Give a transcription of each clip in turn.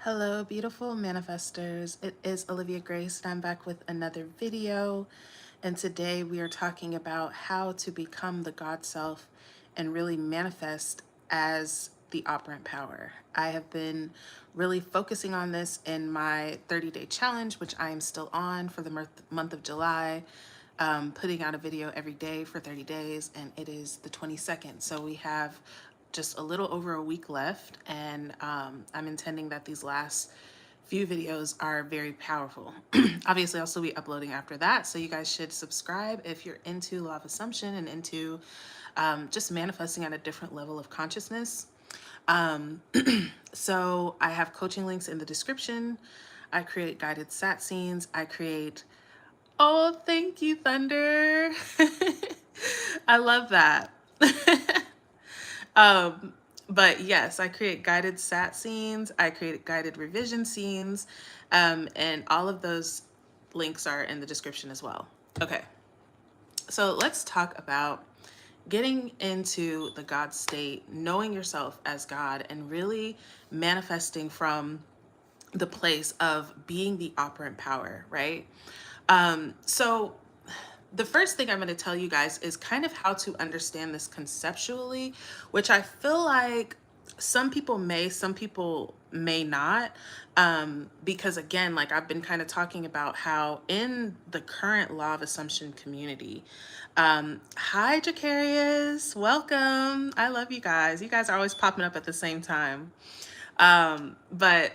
Hello, beautiful manifestors. It is Olivia Grace, and I'm back with another video. And today we are talking about how to become the God self and really manifest as the operant power. I have been really focusing on this in my 30-day challenge, which I am still on for the month of July. Putting out a video every day for 30 days, and it is the 22nd. So we have just a little over a week left, and I'm intending that these last few videos are very powerful. Obviously, I'll still be uploading after that, so you guys should subscribe if you're into law of assumption and into just manifesting at a different level of consciousness. So I have coaching links in the description. I create guided sat scenes. I create, oh, thank you, Thunder. I love that. But yes, I create guided sat scenes, I create guided revision scenes, and all of those links are in the description as well. Okay, so let's talk about getting into the God state, knowing yourself as God, and really manifesting from the place of being the operant power, right? So the first thing I'm going to tell you guys is kind of how to understand this conceptually, which I feel like some people may not, because again, like I've been kind of talking about how in the current law of assumption community, hi Jacarius, welcome. I love you guys. You guys are always popping up at the same time. But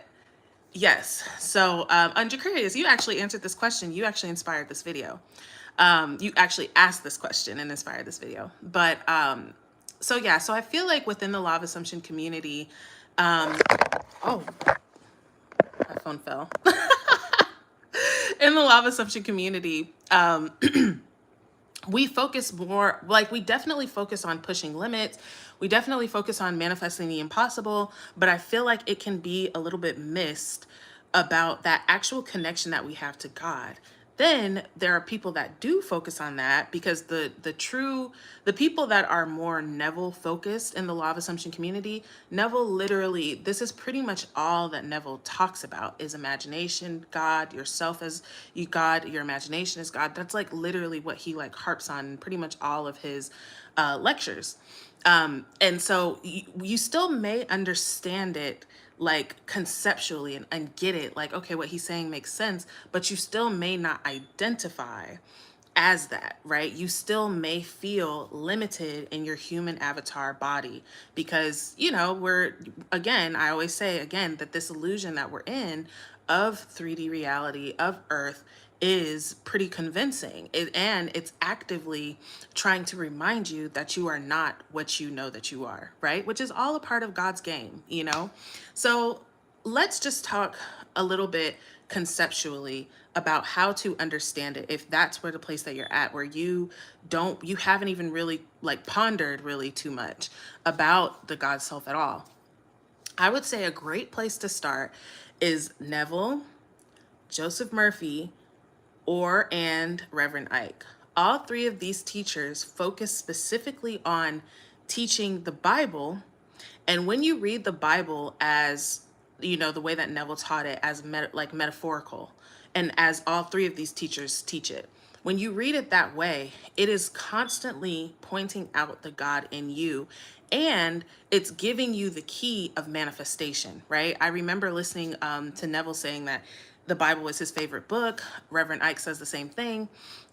yes, so on Jacarius, you actually answered this question. You actually inspired this video. You actually asked this question and inspired this video. But so yeah, so I feel like within the law of assumption community, oh, my phone fell. In the law of assumption community, we focus more, like we definitely focus on pushing limits. We definitely focus on manifesting the impossible, but I feel like it can be a little bit missed about that actual connection that we have to God. Then there are people that do focus on that, because the people that are more Neville focused in the law of assumption community, Neville literally, this is pretty much all that Neville talks about is imagination, God, yourself as you, God, your imagination is God. That's like literally what he like harps on in pretty much all of his lectures. And so you still may understand it like conceptually and get it, like, okay, what he's saying makes sense, but you still may not identify as that, right? You still may feel limited in your human avatar body because, you know, again, I always say again that this illusion that we're in of 3D reality, of Earth, is pretty convincing. And it's actively trying to remind you that you are not what you know that you are, right? Which is all a part of God's game, you know? So let's just talk a little bit conceptually about how to understand it, if that's where the place that you're at, where you haven't even really like pondered really too much about the God self at all. I would say a great place to start is Neville, Joseph Murphy, and Reverend Ike. All three of these teachers focus specifically on teaching the Bible. And when you read the Bible as, you know, the way that Neville taught it as like metaphorical, and as all three of these teachers teach it, when you read it that way, it is constantly pointing out the God in you, and it's giving you the key of manifestation, right? I remember listening to Neville saying that the Bible was his favorite book. Reverend Ike says the same thing.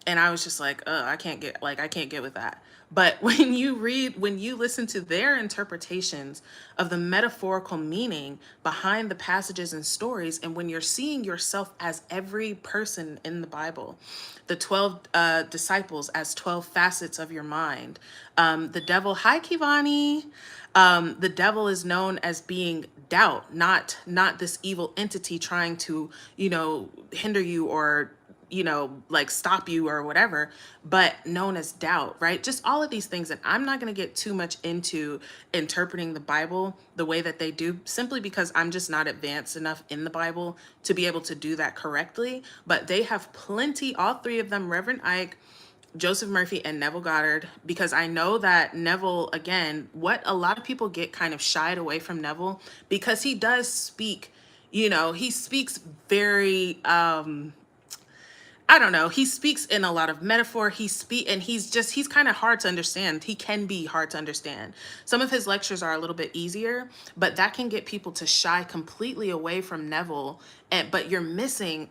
And I was just like, I can't get with that. But when you listen to their interpretations of the metaphorical meaning behind the passages and stories, and when you're seeing yourself as every person in the Bible, the 12 disciples as 12 facets of your mind, the devil, hi Kivani, the devil is known as being doubt, not this evil entity trying to, you know, hinder you or, you know, like stop you or whatever, but known as doubt, right? Just all of these things. And I'm not going to get too much into interpreting the Bible the way that they do, simply because I'm just not advanced enough in the Bible to be able to do that correctly. But they have plenty, all three of them, Reverend Ike, Joseph Murphy, and Neville Goddard, because I know that Neville, again, what a lot of people get kind of shied away from Neville, because he does speak, He speaks very, I don't know. He speaks in a lot of metaphor. And he's kind of hard to understand. He can be hard to understand. Some of his lectures are a little bit easier, but that can get people to shy completely away from Neville. But you're missing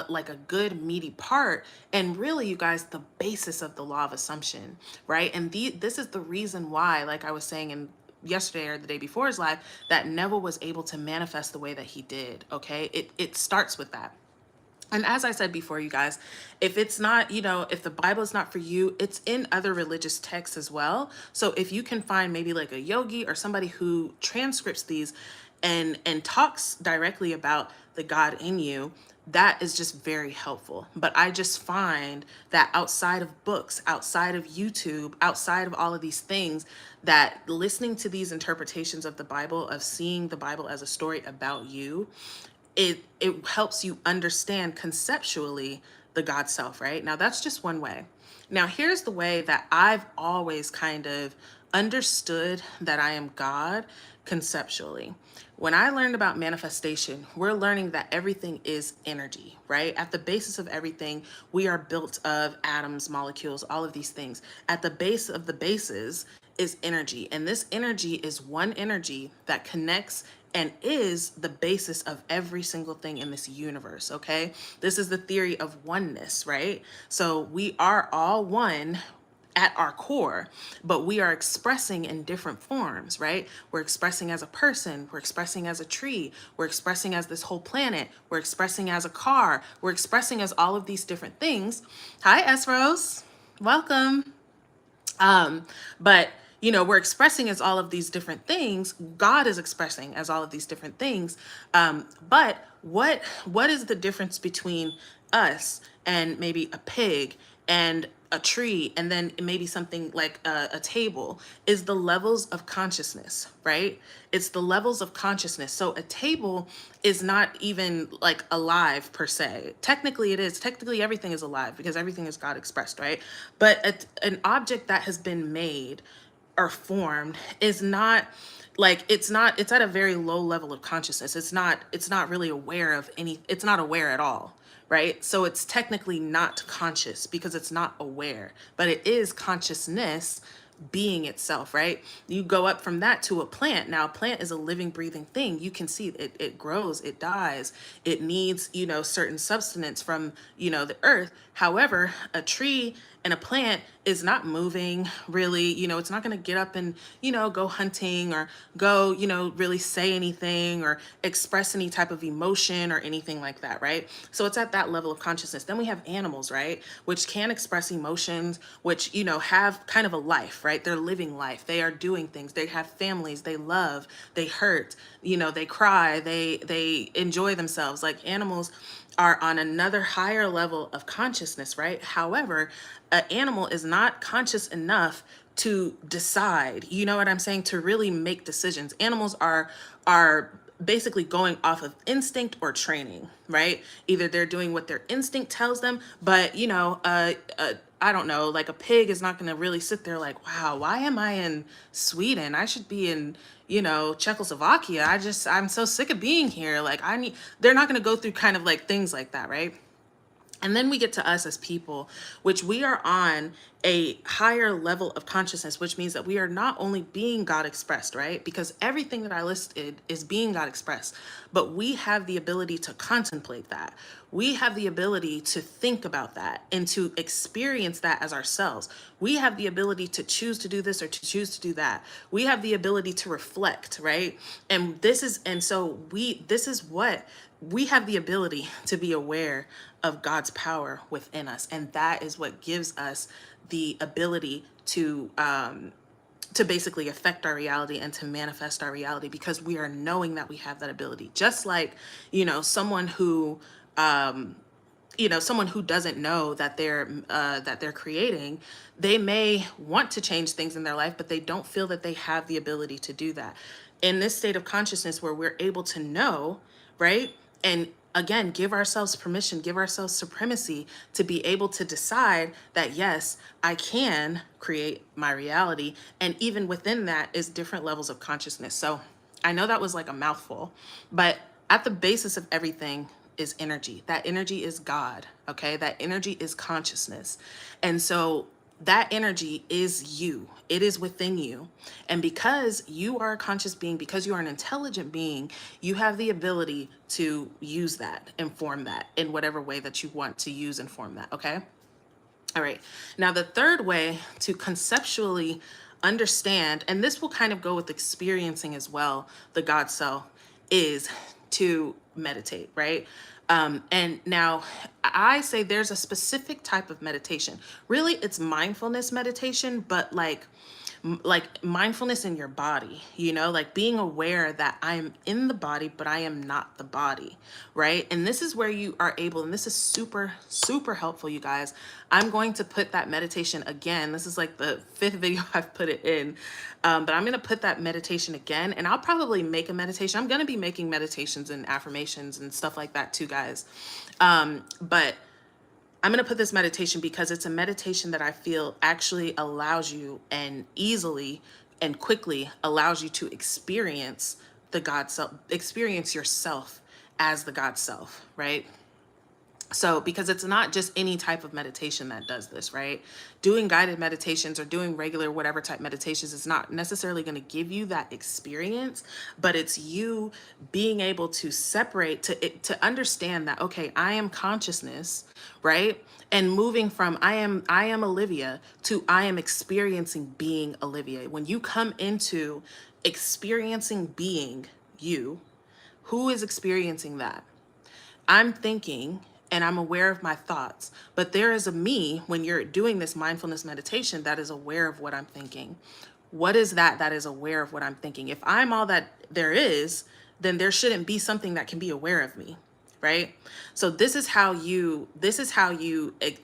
like a good meaty part, and really, you guys, the basis of the law of assumption, right? And this is the reason why, like I was saying in yesterday or the day before his life, that Neville was able to manifest the way that he did. Okay, it starts with that. And as I said before, you guys, if it's not, if the Bible is not for you, it's in other religious texts as well. So if you can find maybe like a yogi or somebody who transcripts these and talks directly about the God in you, that is just very helpful. But I just find that outside of books, outside of YouTube, outside of all of these things, that listening to these interpretations of the Bible, of seeing the Bible as a story about you, it helps you understand conceptually the God self, right? Now that's just one way. Now here's the way that I've always kind of understood that I am God conceptually. When I learned about manifestation, we're learning that everything is energy, right? At the basis of everything, we are built of atoms, molecules, all of these things. At the base of the bases is energy. And this energy is one energy that connects and is the basis of every single thing in this universe, okay? This is the theory of oneness, right? So we are all one at our core, but we are expressing in different forms, right? We're expressing as a person, we're expressing as a tree, we're expressing as this whole planet, we're expressing as a car, we're expressing as all of these different things. Hi, S-Rose, welcome. But we're expressing as all of these different things. God is expressing as all of these different things. But what is the difference between us and maybe a pig and a tree, and then maybe something like a table, is the levels of consciousness, right? It's the levels of consciousness. So a table is not even like alive per se. Technically it is. Technically everything is alive because everything is God expressed, right? But an object that has been made or formed is not like, it's at a very low level of consciousness. It's not really aware of it's not aware at all, right? So it's technically not conscious because it's not aware, but it is consciousness being itself, right? You go up from that to a plant. Now, a plant is a living, breathing thing. You can see it grows, it dies, it needs, certain substance from, the earth. However, a tree and a plant is not moving really, it's not going to get up and, go hunting or go, really say anything or express any type of emotion or anything like that, right? So it's at that level of consciousness. Then we have animals, right? Which can express emotions, which, have kind of a life, right? They're living life. They are doing things. They have families. They love, they hurt, they cry, they enjoy themselves. Like animals are on another higher level of consciousness, right? However, an animal is not conscious enough to decide, you know what I'm saying, to really make decisions. Animals are basically going off of instinct or training, right? Either they're doing what their instinct tells them, but I don't know, like a pig is not going to really sit there like, wow, why am I in Sweden? I should be in, Czechoslovakia. I'm so sick of being here. Like they're not going to go through kind of like things like that, right? And then we get to us as people, which we are on a higher level of consciousness, which means that we are not only being God expressed, right? Because everything that I listed is being God expressed, but we have the ability to contemplate that. We have the ability to think about that and to experience that as ourselves. We have the ability to choose to do this or to choose to do that. We have the ability to reflect, right? This is what we have the ability to be aware of God's power within us. And that is what gives us the ability to basically affect our reality and to manifest our reality, because we are knowing that we have that ability. Just like, someone who someone who doesn't know that they're creating, they may want to change things in their life, but they don't feel that they have the ability to do that. In this state of consciousness where we're able to know, right? And again, give ourselves permission, give ourselves supremacy to be able to decide that, yes, I can create my reality. And even within that is different levels of consciousness. So I know that was like a mouthful, but at the basis of everything is energy. That energy is God, okay? That energy is consciousness. And so that energy is you. It is within you. And because you are a conscious being, because you are an intelligent being, you have the ability to use that, inform that in whatever way that you want to use and form that, okay? All right. Now, the third way to conceptually understand, and this will kind of go with experiencing as well, the God self, is to meditate, right? And now I say there's a specific type of meditation. Really, it's mindfulness meditation, but like mindfulness in your body, you know, like being aware that I'm in the body, but I am not the body, right? And this is where you are able, and this is super, super helpful, you guys. I'm going to put that meditation again. This is like the fifth video I've put it in, but I'm going to put that meditation again, and I'll probably make a meditation. I'm going to be making meditations and affirmations and stuff like that too, guys. But I'm going to put this meditation because it's a meditation that I feel actually allows you and easily and quickly allows you to experience the God self, experience yourself as the God self, right? So, because it's not just any type of meditation that does this, right? Doing guided meditations or doing regular whatever type meditations is not necessarily going to give you that experience, but it's you being able to separate, to understand that, okay, I am consciousness, right? And moving from I am Olivia to I am experiencing being Olivia. When you come into experiencing being you, who is experiencing that? I'm thinking and I'm aware of my thoughts, but there is a me when you're doing this mindfulness meditation that is aware of what I'm thinking. What is that is aware of what I'm thinking? If I'm all that there is, then there shouldn't be something that can be aware of me, right? So this is how you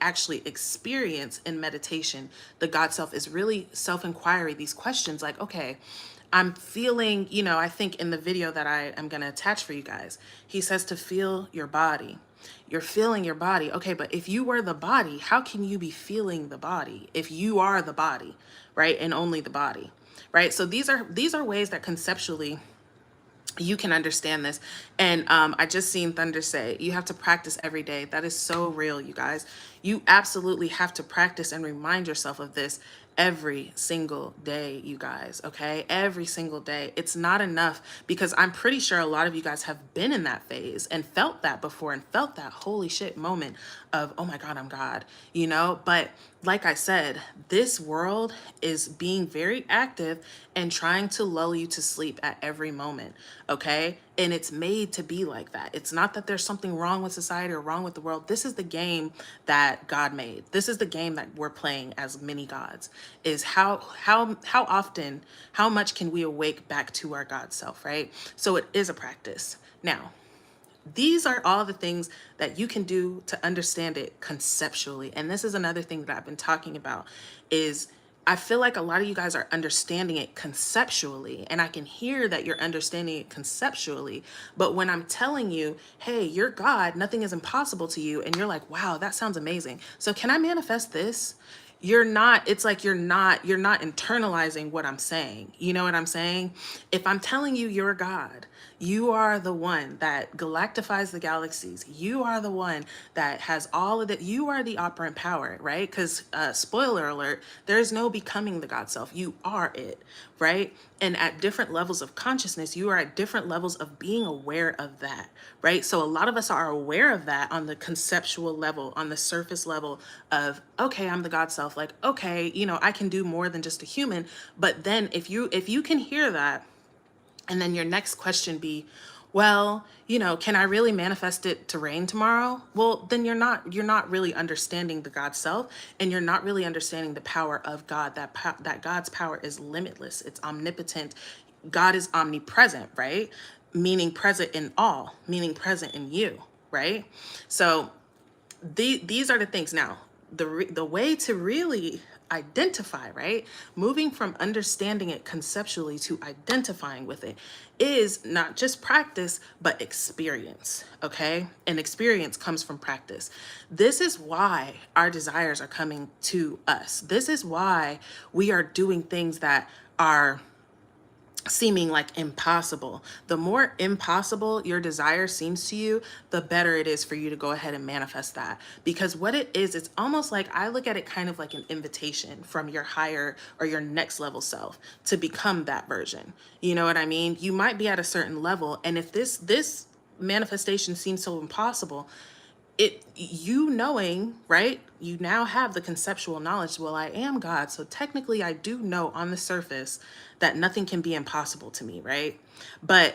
actually experience in meditation the God self, is really self-inquiry, these questions like, okay, I'm feeling, I think in the video that I am going to attach for you guys, he says to feel your body. You're feeling your body. Okay, but if you were the body, how can you be feeling the body if you are the body, right? And only the body, right? So these are ways that conceptually you can understand this. And I just seen Thunder say, you have to practice every day. That is so real, you guys. You absolutely have to practice and remind yourself of this every single day, you guys, okay? Every single day. It's not enough, because I'm pretty sure a lot of you guys have been in that phase and felt that before and felt that holy shit moment of, oh my God, I'm God, But like I said, this world is being very active and trying to lull you to sleep at every moment, okay? And it's made to be like that. It's not that there's something wrong with society or wrong with the world. This is the game that God made. This is the game that we're playing as many gods, is how often, how much can we awake back to our God self, right? So it is a practice. Now, these are all the things that you can do to understand it conceptually. And this is another thing that I've been talking about, is I feel like a lot of you guys are understanding it conceptually, and I can hear that you're understanding it conceptually. But when I'm telling you, hey, you're God, nothing is impossible to you, and you're like, wow, that sounds amazing. So can I manifest this? It's like you're not internalizing what I'm saying. You know what I'm saying? If I'm telling you you're God, you are the one that galactifies the galaxies. You are the one that has all of that. You are the operant power, right? Because spoiler alert, there is no becoming the God self. You are it, right? And at different levels of consciousness, you are at different levels of being aware of that, right? So a lot of us are aware of that on the conceptual level, on the surface level of, okay, I'm the God self. Like, okay, I can do more than just a human. But then if you can hear that, and then your next question be, well, can I really manifest it to rain tomorrow? Well, then you're not really understanding the God self, and you're not really understanding the power of God. That God's power is limitless. It's omnipotent. God is omnipresent, right? Meaning present in all, meaning present in you, right? So these are the things. Now, the way to really identify, right, moving from understanding it conceptually to identifying with it, is not just practice but experience, okay? And experience comes from practice. This is why our desires are coming to us. This is why we are doing things that are seeming like impossible. The more impossible your desire seems to you, the better it is for you to go ahead and manifest that. Because what it is, it's almost like, I look at it kind of like an invitation from your higher or your next level self to become that version. You know what I mean? You might be at a certain level, and if this manifestation seems so impossible, it, you knowing, right, you now have the conceptual knowledge, well, I am God, so technically I do know on the surface that nothing can be impossible to me, right? But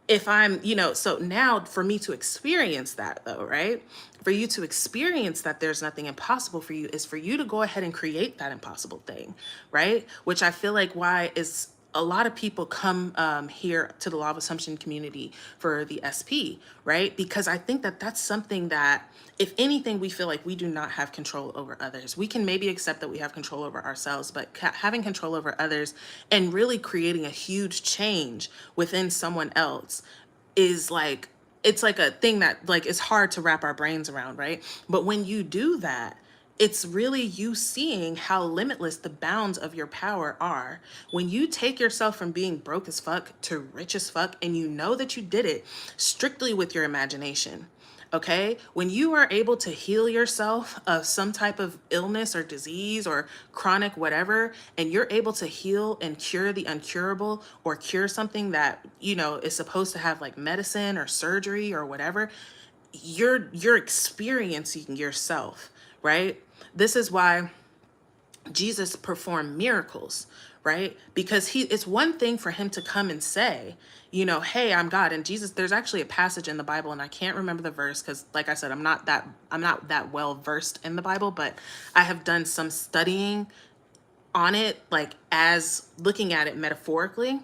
if I'm, so now for me to experience that though, right, for you to experience that there's nothing impossible for you, is for you to go ahead and create that impossible thing, right? Which I feel like why is a lot of people come here to the law of assumption community for the SP, right? Because I think that that's something that, if anything, we feel like we do not have control over others. We can maybe accept that we have control over ourselves, but having control over others and really creating a huge change within someone else is like, it's like a thing that like is hard to wrap our brains around, right? But when you do that, it's really you seeing how limitless the bounds of your power are. When you take yourself from being broke as fuck to rich as fuck, and you know that you did it strictly with your imagination. Okay, when you are able to heal yourself of some type of illness or disease or chronic whatever, and you're able to heal and cure the uncurable, or cure something that, is supposed to have like medicine or surgery or whatever, you're experiencing yourself, right? This is why Jesus performed miracles, right? Because it's one thing for him to come and say, hey, I'm God. And Jesus, there's actually a passage in the Bible, and I can't remember the verse because, like I said, I'm not that well versed in the Bible, but I have done some studying on it, like as looking at it metaphorically.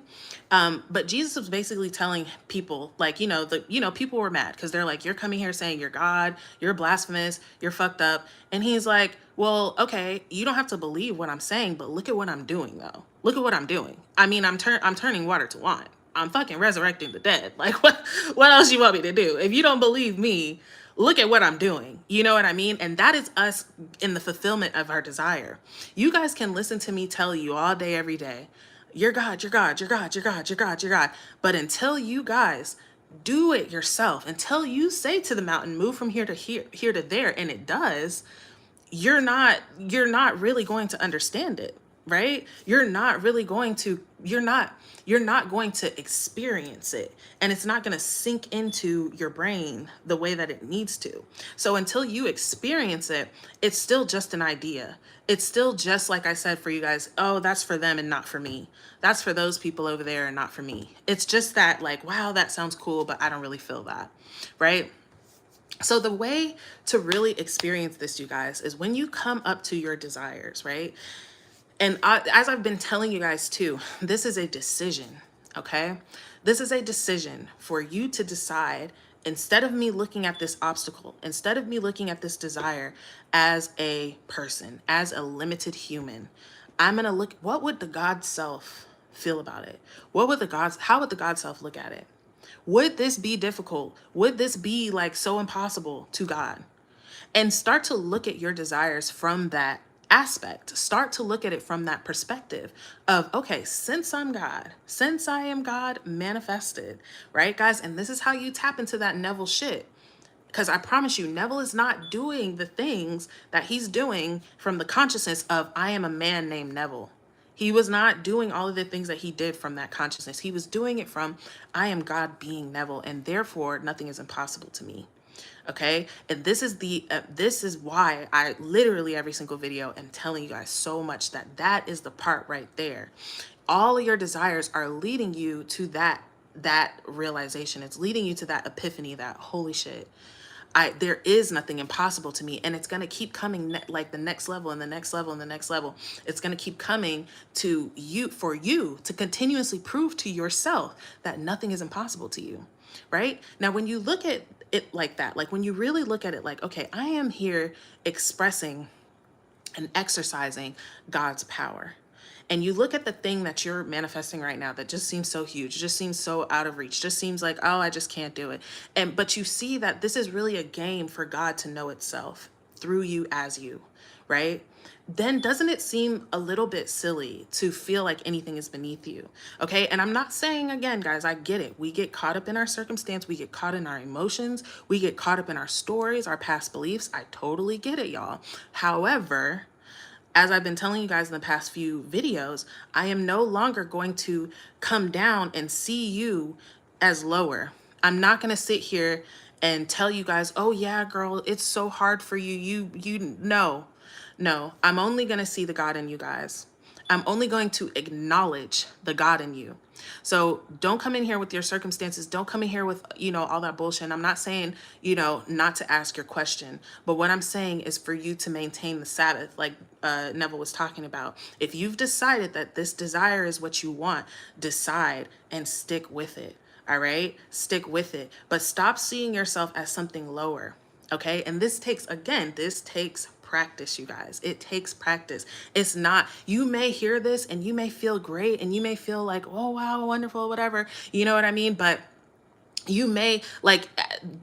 But Jesus was basically telling people, like, people were mad because they're like, you're coming here saying you're God, you're blasphemous, you're fucked up. And he's like, well, okay, you don't have to believe what I'm saying, but look at what I'm doing though. Look at what I'm doing. I mean, I'm turning water to wine. I'm fucking resurrecting the dead. Like, what else you want me to do? If you don't believe me, look at what I'm doing. You know what I mean? And that is us in the fulfillment of our desire. You guys can listen to me tell you all day, every day, you're God, you're God, you're God, you're God, you're God, you're God. But until you guys do it yourself, until you say to the mountain, move from here to here to there, and it does, you're not really going to understand it, right? You're not going to experience it, and it's not going to sink into your brain the way that it needs to. So until you experience it, it's still just an idea. It's still just, like I said, for you guys, oh, that's for them and not for me. That's for those people over there and not for me. It's just that, like, wow, that sounds cool, but I don't really feel that, right? So the way to really experience this, you guys, is when you come up to your desires, right? And as I've been telling you guys too, this is a decision, okay? This is a decision for you to decide, instead of me looking at this obstacle, instead of me looking at this desire as a person, as a limited human, I'm gonna look, what would the God self feel about it? How would the God self look at it? Would this be difficult? Would this be like so impossible to God? And start to look at your desires from that aspect. Start to look at it from that perspective of, okay, since I'm God, since I am God manifested, right, guys? And this is how you tap into that Neville shit. Because I promise you, Neville is not doing the things that he's doing from the consciousness of, I am a man named Neville. He was not doing all of the things that he did from that consciousness. He was doing it from, I am God being Neville, and therefore nothing is impossible to me. Okay, and this is why I literally every single video am telling you guys so much that is the part right there. All of your desires are leading you to that realization. It's leading you to that epiphany, that holy shit, there is nothing impossible to me. And it's going to keep coming, like the next level and the next level and the next level. It's going to keep coming to you, for you to continuously prove to yourself that nothing is impossible to you. Right now, when you look at it like that, like when you really look at it like, okay, I am here expressing and exercising God's power. And you look at the thing that you're manifesting right now that just seems so huge, just seems so out of reach, just seems like, oh, I just can't do it. But you see that this is really a game for God to know itself through you as you, right? Then doesn't it seem a little bit silly to feel like anything is beneath you? Okay. And I'm not saying, again, guys, I get it. We get caught up in our circumstance. We get caught in our emotions. We get caught up in our stories, our past beliefs. I totally get it, y'all. However, as I've been telling you guys in the past few videos, I am no longer going to come down and see you as lower. I'm not going to sit here and tell you guys, oh yeah, girl, it's so hard for you. No, I'm only going to see the God in you guys. I'm only going to acknowledge the God in you. So don't come in here with your circumstances. Don't come in here with, all that bullshit. And I'm not saying, not to ask your question. But what I'm saying is for you to maintain the Sabbath, like Neville was talking about. If you've decided that this desire is what you want, decide and stick with it. All right? Stick with it. But stop seeing yourself as something lower. Okay? And this takes practice, you guys. It takes practice. It's not, you may hear this and you may feel great and you may feel like, oh, wow, wonderful, whatever. You know what I mean? But you may, like,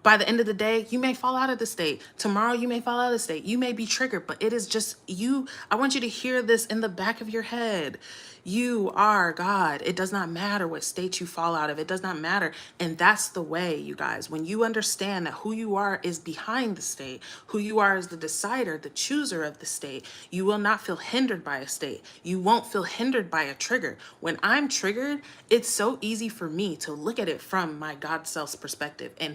by the end of the day, you may fall out of the state. Tomorrow, you may fall out of the state. You may be triggered, but it is just you. I want you to hear this in the back of your head. You are God. It does not matter what state you fall out of. It does not matter. And that's the way, you guys. When you understand that who you are is behind the state, who you are is the decider, the chooser of the state, you will not feel hindered by a state. You won't feel hindered by a trigger. When I'm triggered, it's so easy for me to look at it from my God self's perspective. And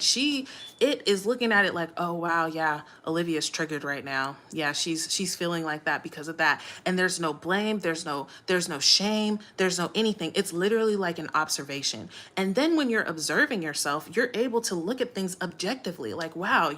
it is looking at it like, oh, wow, yeah, Olivia's triggered right now. Yeah, she's feeling like that because of that. And there's no blame. There's no shame. There's no anything. It's literally like an observation. And then when you're observing yourself, you're able to look at things objectively. Like, wow,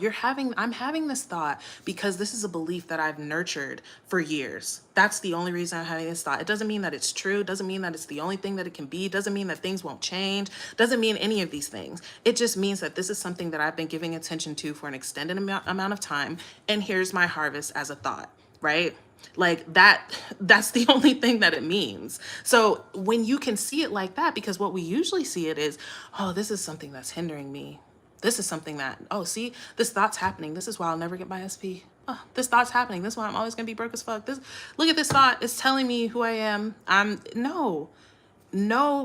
I'm having this thought because this is a belief that I've nurtured for years. That's the only reason I'm having this thought. It doesn't mean that it's true. It doesn't mean that it's the only thing that it can be. It doesn't mean that things won't change. It doesn't mean any of these things. It just means that this is something that I've been giving attention to for an extended amount of time. And here's my harvest as a thought, right? Like that's the only thing that it means. So when you can see it like that, because what we usually see it is, oh, this is something that's hindering me. This is something that, oh, see, this thought's happening. This is why I'll never get my SP. Oh, this thought's happening. This is why I'm always gonna be broke as fuck. Look at this thought. It's telling me who I am. No,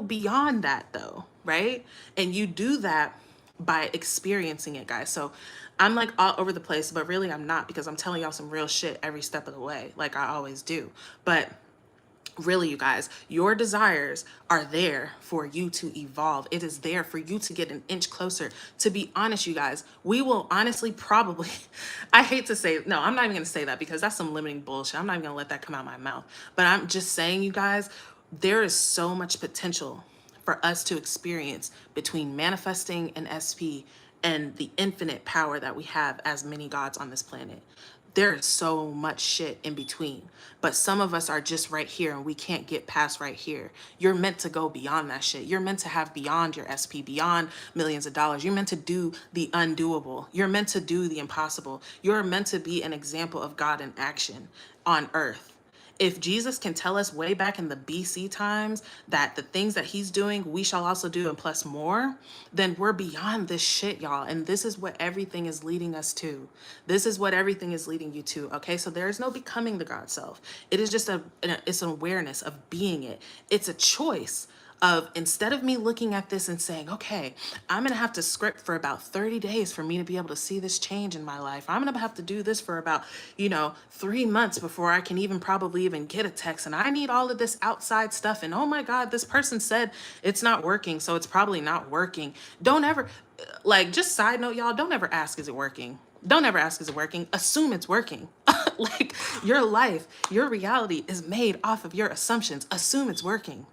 beyond that though, right? And you do that by experiencing it, guys. So I'm like all over the place, but really I'm not, because I'm telling y'all some real shit every step of the way, like I always do. But really, you guys, your desires are there for you to evolve. It is there for you to get an inch closer. To be honest, you guys, we will honestly probably, I hate to say, no, I'm not even going to say that because that's some limiting bullshit. I'm not even going to let that come out of my mouth. But I'm just saying, you guys, there is so much potential for us to experience between manifesting an SP and the infinite power that we have as many gods on this planet. There is so much shit in between, but some of us are just right here and we can't get past right here. You're meant to go beyond that shit. You're meant to have beyond your SP, beyond millions of dollars. You're meant to do the undoable. You're meant to do the impossible. You're meant to be an example of God in action on earth. If Jesus can tell us way back in the BC times that the things that he's doing, we shall also do and plus more, then we're beyond this shit, y'all. And this is what everything is leading us to. This is what everything is leading you to. Okay. So there is no becoming the God self. It is just it's an awareness of being it. It's a choice of, instead of me looking at this and saying, okay, I'm going to have to script for about 30 days for me to be able to see this change in my life. I'm going to have to do this for about, 3 months before I can probably even get a text. And I need all of this outside stuff. And oh my God, this person said it's not working. So it's probably not working. Don't ever, just side note, y'all, don't ever ask, is it working? Don't ever ask, is it working? Assume it's working. Like your life, your reality is made off of your assumptions. Assume it's working.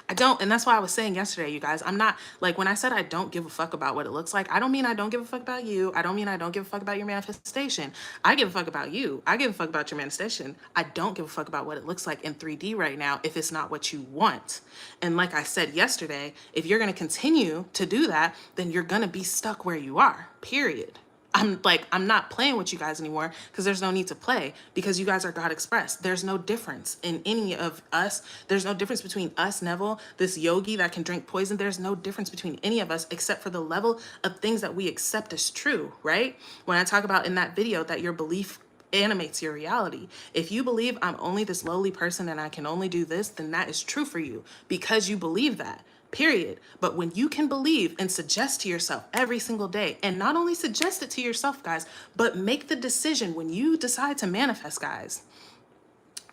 And that's why I was saying yesterday, you guys, I'm not, like, when I said I don't give a fuck about what it looks like, I don't mean I don't give a fuck about you. I don't mean I don't give a fuck about your manifestation. I give a fuck about you. I give a fuck about your manifestation. I don't give a fuck about what it looks like in 3D right now if it's not what you want. And like I said yesterday, if you're going to continue to do that, then you're going to be stuck where you are, period. I'm not playing with you guys anymore because there's no need to play, because you guys are God Express. There's no difference in any of us. There's no difference between us, Neville, this yogi that can drink poison. There's no difference between any of us except for the level of things that we accept as true, right? When I talk about in that video that your belief animates your reality. If you believe I'm only this lowly person and I can only do this, then that is true for you because you believe that. Period. But when you can believe and suggest to yourself every single day, and not only suggest it to yourself, guys, but make the decision when you decide to manifest, guys.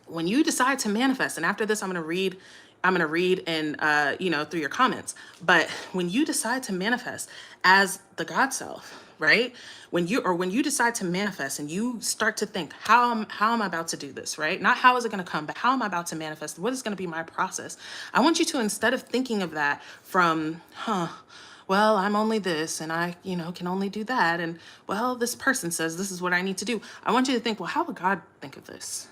When you decide to manifest, and after this, I'm gonna read and through your comments. But when you decide to manifest as the God self, right? When you decide to manifest and you start to think, how am I about to do this, right? Not how is it gonna come, but how am I about to manifest? What is gonna be my process? I want you to, instead of thinking of that from, well, I'm only this and I, can only do that. And well, this person says this is what I need to do. I want you to think, well, how would God think of this?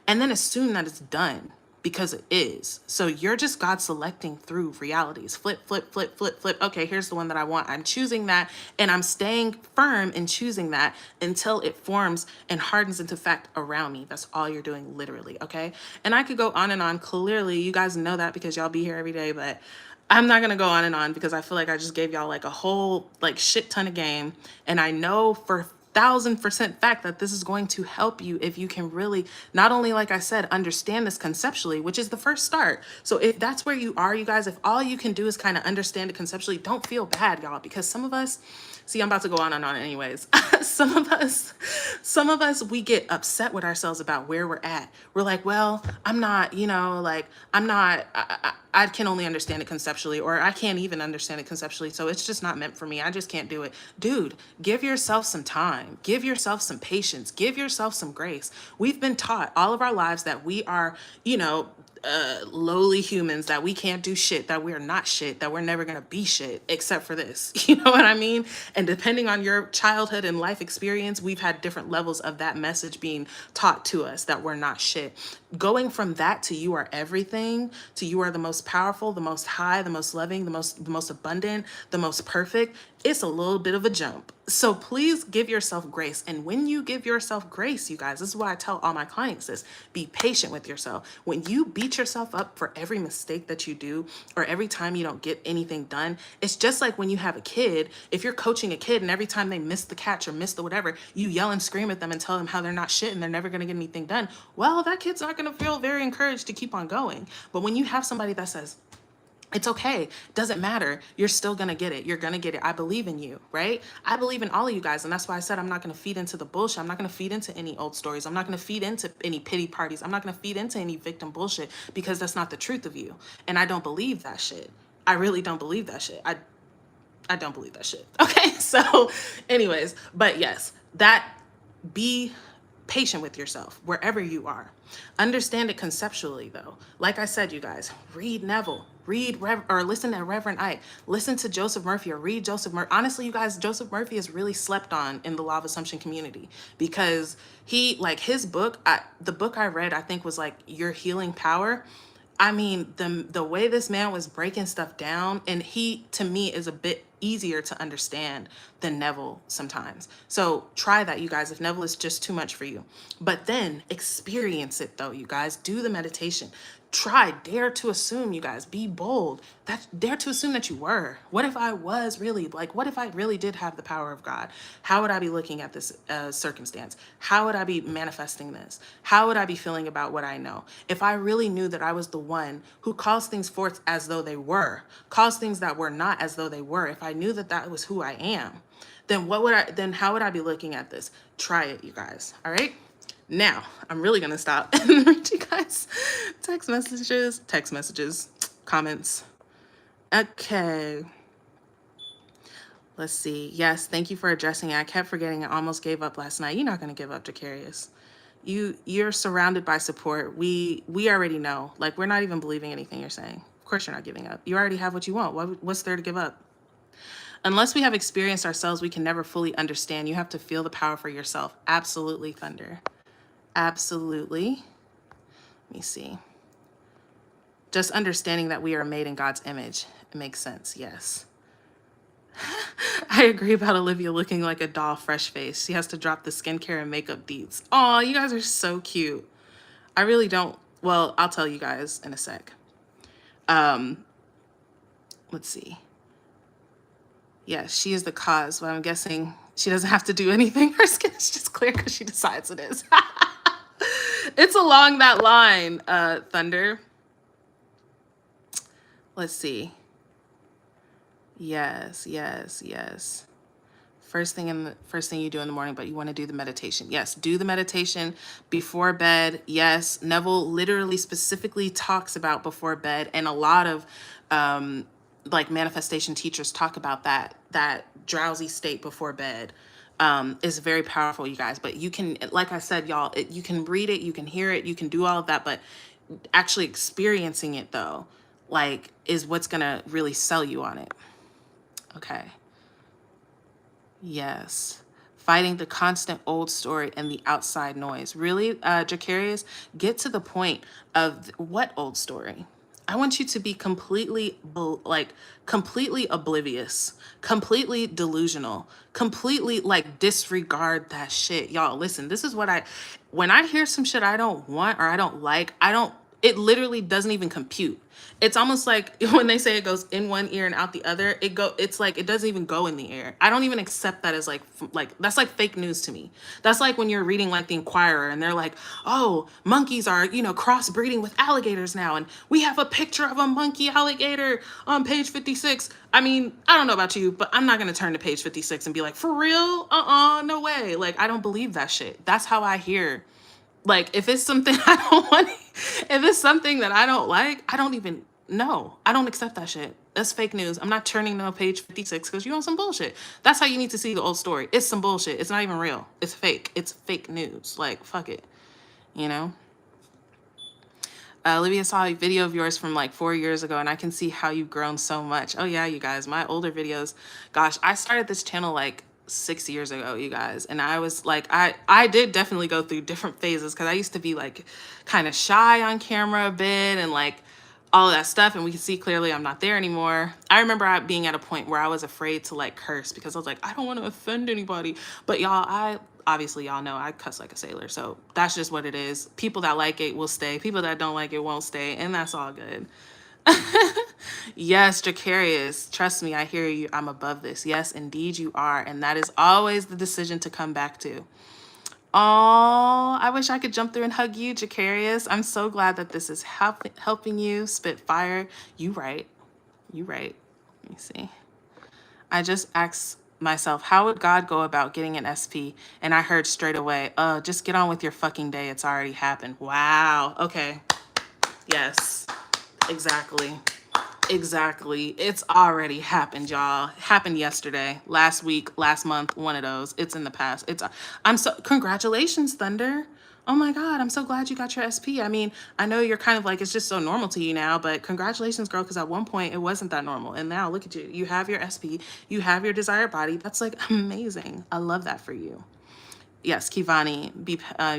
And then assume that it's done because it is. So you're just God selecting through realities. Flip, flip, flip, flip, flip. Okay, here's the one that I want. I'm choosing that and I'm staying firm in choosing that until it forms and hardens into fact around me. That's all you're doing, literally, okay? And I could go on and on. Clearly, you guys know that because y'all be here every day, but I'm not gonna go on and on because I feel like I just gave y'all like a whole like shit ton of game. And I know for 1000% fact that this is going to help you if you can really, not only, like I said, understand this conceptually, which is the first start. So if that's where you are, you guys, if all you can do is kind of understand it conceptually, don't feel bad, y'all, because some of us, see, I'm about to go on and on anyways. some of us, we get upset with ourselves about where we're at. We're like, well, I'm not, like, I'm not, I can only understand it conceptually, or I can't even understand it conceptually. So it's just not meant for me. I just can't do it. Dude, give yourself some time. Give yourself some patience. Give yourself some grace. We've been taught all of our lives that we are, lowly humans, that we can't do shit, that we're not shit, that we're never gonna be shit except for this. You know what I mean? And depending on your childhood and life experience, we've had different levels of that message being taught to us that we're not shit. Going from that to you are everything, to you are the most powerful, the most high, the most loving, the most abundant, the most perfect, it's a little bit of a jump. So please give yourself grace. And when you give yourself grace, you guys, this is why I tell all my clients this: be patient with yourself. When you beat yourself up for every mistake that you do, or every time you don't get anything done, it's just like when you have a kid. If you're coaching a kid and every time they miss the catch or miss the whatever, you yell and scream at them and tell them how they're not shit and they're never going to get anything done, well, that kid's not going to feel very encouraged to keep on going. But when you have somebody that says, it's okay, doesn't matter, you're still gonna get it, you're gonna get it, I believe in you, right? I believe in all of you guys. And that's why I said I'm not gonna feed into the bullshit. I'm not gonna feed into any old stories. I'm not gonna feed into any pity parties. I'm not gonna feed into any victim bullshit, because that's not the truth of you. And I don't believe that shit. I really don't believe that shit. I don't believe that shit. Okay, so anyways, but yes, that, be patient with yourself wherever you are. Understand it conceptually, though. Like I said, you guys, read Neville, or listen to Reverend Ike, listen to Joseph Murphy, or read Joseph Murphy. Honestly, you guys, Joseph Murphy is really slept on in the Law of Assumption community, because he, like, his book, the book I read, I think was like Your Healing Power. I mean, the way this man was breaking stuff down, and he, to me, is a bit easier to understand than Neville sometimes. So try that, you guys, if Neville is just too much for you. But then experience it, though, you guys. Do the meditation. Try, dare to assume, you guys. Be bold. Dare to assume that you were. What if I was really, like, what if I really did have the power of God? How would I be looking at this circumstance? How would I be manifesting this? How would I be feeling about what I know? If I really knew that I was the one who calls things forth as though they were, calls things that were not as though they were, if I knew that that was who I am, then how would I be looking at this? Try it, you guys. All right. Now, I'm really going to stop and read you guys text messages, comments. Okay. Let's see. Yes, thank you for addressing it. I kept forgetting. I almost gave up last night. You're not going to give up, Jacarius. You're surrounded by support. We already know. Like, we're not even believing anything you're saying. Of course you're not giving up. You already have what you want. What's there to give up? Unless we have experienced ourselves, we can never fully understand. You have to feel the power for yourself. Absolutely, Thunder. Absolutely. Let me see. Just understanding that we are made in God's image. It makes sense. Yes. I agree about Olivia looking like a doll, fresh face. She has to drop the skincare and makeup deeds. Oh, you guys are so cute. I really don't. Well, I'll tell you guys in a sec. Let's see. Yes, she is the cause, but I'm guessing She doesn't have to do anything. Her skin is just clear because she decides it is. It's along that line, Thunder. Let's see. Yes, yes, yes. First thing you do in the morning, but you want to do the meditation. Yes, do the meditation before bed. Yes, Neville literally specifically talks about before bed, and a lot of like manifestation teachers talk about that drowsy state before bed. Is very powerful, you guys. But you can, like I said, y'all, you can read it, you can hear it, you can do all of that, but actually experiencing it though, like, is what's gonna really sell you on it. Okay. Yes. Fighting the constant old story and the outside noise. Really, Jacarius, get to the point of what old story? I want you to be completely, completely oblivious, completely delusional, completely like disregard that shit. Y'all, listen, this is what when I hear some shit I don't want or I don't like, it literally doesn't even compute. It's almost like when they say it goes in one ear and out the other, it's like it doesn't even go in the air. I don't even accept that as like that's like fake news to me. That's like when you're reading like the Inquirer and they're like, "Oh, monkeys are, crossbreeding with alligators now, and we have a picture of a monkey alligator on page 56." I mean, I don't know about you, but I'm not going to turn to page 56 and be like, "For real? No way." Like, I don't believe that shit. That's how I hear. Like, if it's something I don't want, if it's something that I don't like, I don't even know. I don't accept that shit. That's fake news. I'm not turning to page 56 because you're on some bullshit. That's how you need to see the old story. It's some bullshit. It's not even real. It's fake. It's fake news. Like, fuck it. You know? Olivia saw a video of yours from like 4 years ago, and I can see how you've grown so much. Oh yeah, you guys, my older videos. Gosh, I started this channel like 6 years ago, you guys, and I was like, I did definitely go through different phases because I used to be like kind of shy on camera a bit and like all of that stuff, and we can see clearly I'm not there anymore. I remember being at a point where I was afraid to like curse because I was like, I don't want to offend anybody. But y'all, obviously y'all know I cuss like a sailor, so that's just what it is. People that like it will stay. People that don't like it won't stay, and that's all good. Yes, Jacarius, trust me, I hear you. I'm above this. Yes, indeed you are, and that is always the decision to come back to. Oh, I wish I could jump through and hug you, Jacarius. I'm so glad that this is helping you spit fire. You right. You right. Let me see. I just asked myself, how would God go about getting an SP? And I heard straight away, just get on with your fucking day. It's already happened. Wow. Okay. Yes. Exactly. Exactly. It's already happened, y'all. Happened yesterday, last week, last month, one of those. It's in the past. Congratulations, Thunder. Oh my God, I'm so glad you got your SP. I mean, I know you're kind of like, it's just so normal to you now, but congratulations, girl, because at one point it wasn't that normal. And now look at you. You have your SP, you have your desired body. That's like amazing. I love that for you. Yes, Kivani,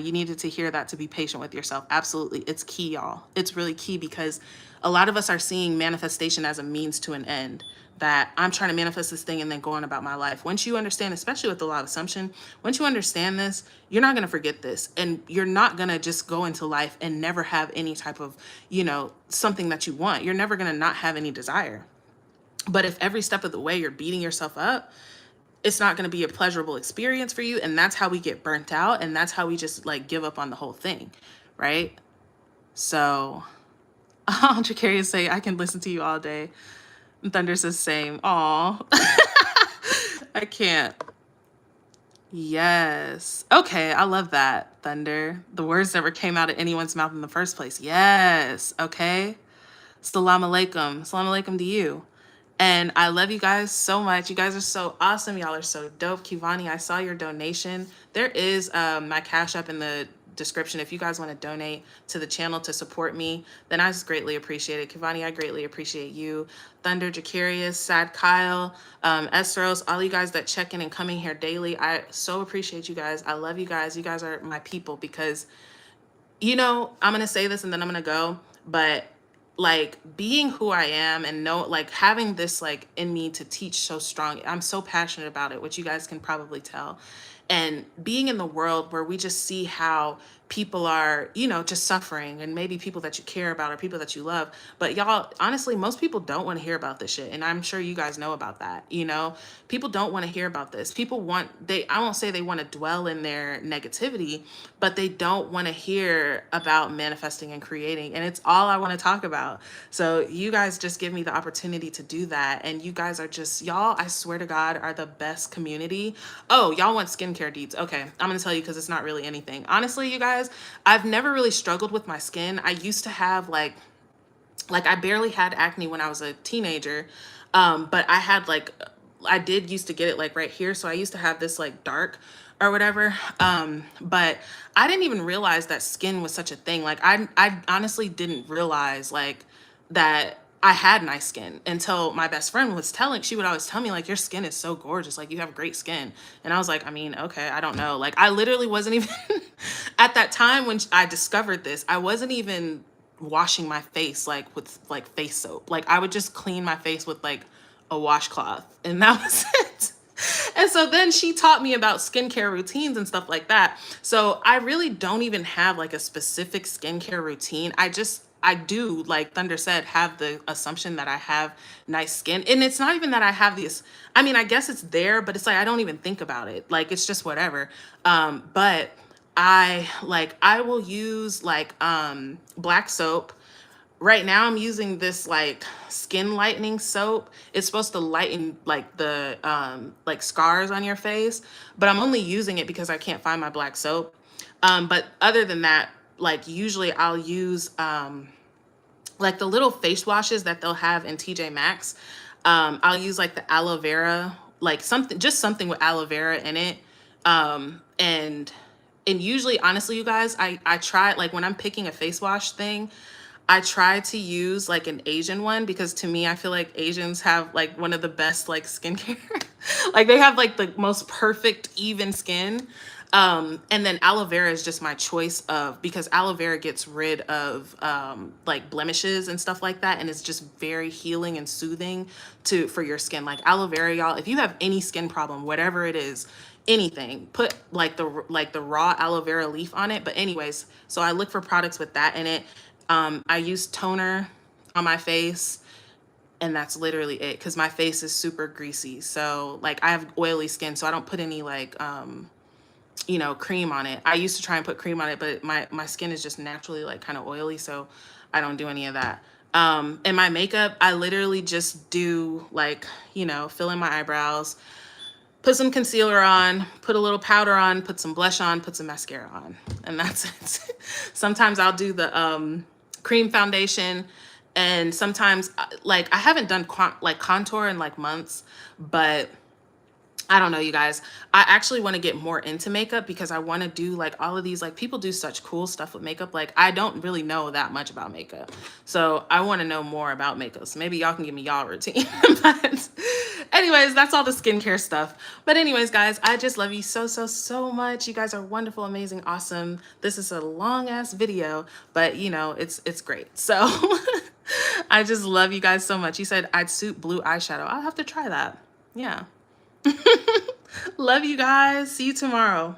you needed to hear that, to be patient with yourself. Absolutely. It's key, y'all. It's really key because a lot of us are seeing manifestation as a means to an end. That I'm trying to manifest this thing and then going about my life. Once you understand, especially with the law of assumption, once you understand this, you're not going to forget this. And you're not going to just go into life and never have any type of, something that you want. You're never going to not have any desire. But if every step of the way you're beating yourself up, it's not going to be a pleasurable experience for you. And that's how we get burnt out. And that's how we just like give up on the whole thing. Right. So Jacarius say, I can listen to you all day. And Thunder says same. Aw. I can't. Yes. Okay. I love that, Thunder. The words never came out of anyone's mouth in the first place. Yes. Okay. Salam alaikum. Salam alaikum to you. And I love you guys so much. You guys are so awesome. Y'all are so dope. Kivani, I saw your donation. There is my Cash App in the description. If you guys want to donate to the channel to support me, then I just greatly appreciate it. Kivani, I greatly appreciate you. Thunder, Jacarius, Sad Kyle, Esros, all you guys that check in and come in here daily. I so appreciate you guys. I love you guys. You guys are my people because, I'm going to say this and then I'm going to go, but like being who I am and like having this like in me to teach so strong. I'm so passionate about it, which you guys can probably tell. and being in the world where we just see how people are, you know, just suffering, and maybe people that you care about or people that you love. But y'all, honestly, most people don't want to hear about this shit. And I'm sure you guys know about that. You know, people don't want to hear about this. People want, I won't say they want to dwell in their negativity, but they don't want to hear about manifesting and creating. And it's all I want to talk about. So you guys just give me the opportunity to do that. And you guys are just, y'all, I swear to God, are the best community. Oh, y'all want skincare deeds. Okay, I'm going to tell you because it's not really anything. Honestly, you guys, I've never really struggled with my skin. I used to have like I barely had acne when I was a teenager. But I had like, I did used to get it like right here. So I used to have this like dark or whatever. But I didn't even realize that skin was such a thing. Like I honestly didn't realize like that I had nice skin until my best friend was she would always tell me like, your skin is so gorgeous. Like you have great skin. And I was like, I mean, okay, I don't know. Like I literally wasn't even at that time when I discovered this, I wasn't even washing my face like with like face soap. Like I would just clean my face with like a washcloth, and that was it. And so then she taught me about skincare routines and stuff like that. So I really don't even have like a specific skincare routine. I do, like Thunder said, have the assumption that I have nice skin. And it's not even that I have these, I mean, I guess it's there, but it's like I don't even think about it. Like it's just whatever. But I will use like black soap. Right now I'm using this like skin lightening soap. It's supposed to lighten like the like scars on your face, but I'm only using it because I can't find my black soap. But other than that, like usually I'll use like the little face washes that they'll have in TJ Maxx. I'll use like the aloe vera, like something with aloe vera in it. And usually, honestly, you guys, I try, like when I'm picking a face wash thing, I try to use like an Asian one, because to me, I feel like Asians have like one of the best like skincare. Like they have like the most perfect even skin. And then aloe vera is just my choice because aloe vera gets rid of like blemishes and stuff like that, and it's just very healing and soothing for your skin. Like aloe vera, y'all, if you have any skin problem, whatever it is, anything, put like the raw aloe vera leaf on it. But anyways, so I look for products with that in it. I use toner on my face, and that's literally it, because my face is super greasy. So like I have oily skin, so I don't put any like you know, cream on it. I used to try and put cream on it, but my skin is just naturally like kind of oily, so I don't do any of that. And my makeup, I literally just do like, you know, fill in my eyebrows, put some concealer on, put a little powder on, put some blush on, put some mascara on, and that's it. Sometimes I'll do the cream foundation, and sometimes like I haven't done like contour in like months, but I don't know, you guys. I actually want to get more into makeup, because I want to do like all of these, like people do such cool stuff with makeup. Like I don't really know that much about makeup. So I want to know more about makeup. So maybe y'all can give me y'all routine. But anyways, that's all the skincare stuff. But anyways, guys, I just love you so, so, so much. You guys are wonderful, amazing, awesome. This is a long ass video, but you know, it's great. So I just love you guys so much. You said I'd suit blue eyeshadow. I'll have to try that. Yeah. Love you guys. See you tomorrow.